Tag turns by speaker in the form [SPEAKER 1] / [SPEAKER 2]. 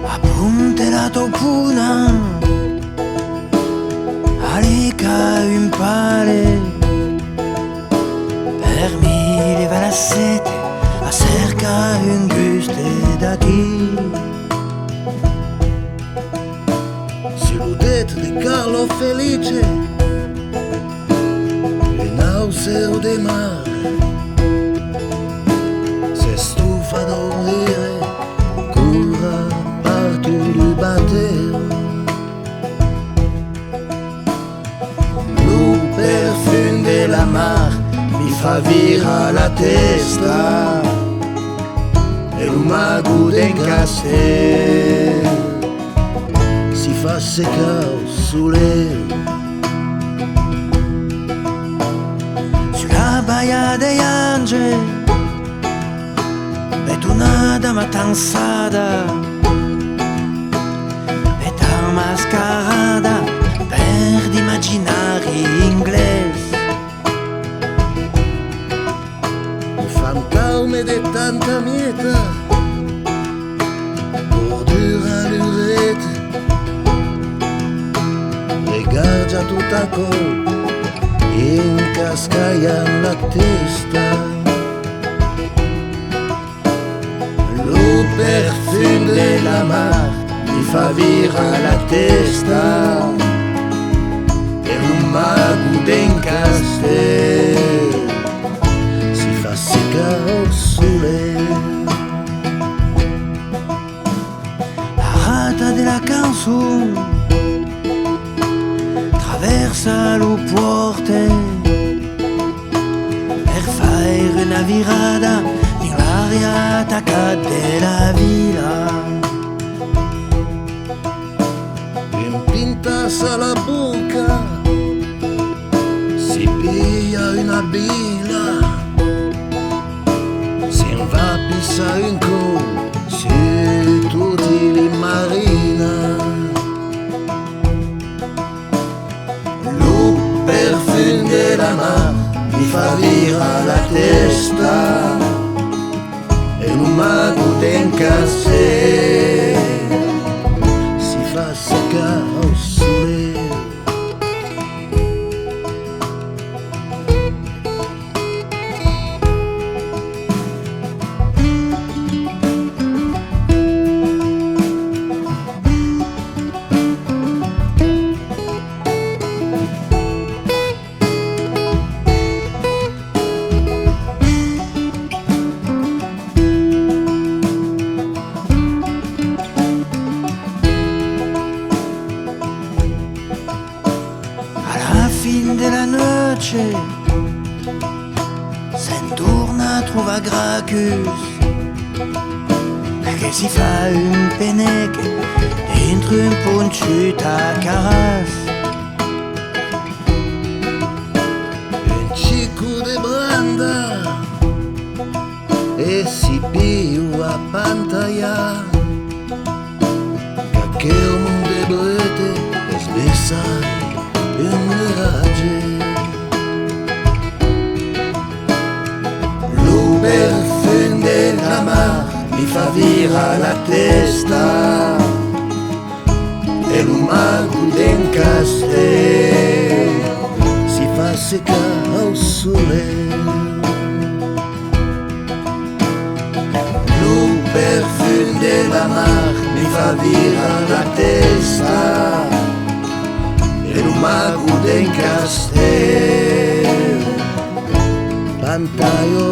[SPEAKER 1] Appuntelato puna Alica un pale Per mi leva la sete Acerca un guste daqui
[SPEAKER 2] Silhouette di Carlo Felice Le nauseo de mare Se stufa a dormire Cura partout du bateau Lo perfum de la mar Mi fa vira la testa E lo mago del castello Si fa secare il sole
[SPEAKER 1] Sulla baia degli angeli Betonada matanzada Eta mascarada Per di immaginari inglesi
[SPEAKER 2] Un fantasma di tanta mieta Bordura lurette Regarda tutta col Incascaia la testa Lo perfum della mar Mi fa vira la testa E un mago del castello Si fa seccare il sole
[SPEAKER 1] La rata della canzone Traversa lo porte Per fare una virada Nell'aria attaccata della villa
[SPEAKER 2] Impintas alla bocca Si piglia una bila Si va a pissare un co Su tutti li marina Lo perfum della mar Mi fa vira la testa E un mago del castello Si fa seccare il sole
[SPEAKER 1] Alla fin della noce Se'n torna a trova Gracchus Perché si fa un penec Dentro un ponciuta caras
[SPEAKER 2] Un cico de branda E si più a pantalla Che un mondo brete E sbessare un mirage Lo perfum della mar Mi fa vira la testa E lo mago del castello Si fa seccare il sole Lo perfum della mar Mi fa vira la testa E lo mago del castello Pantaio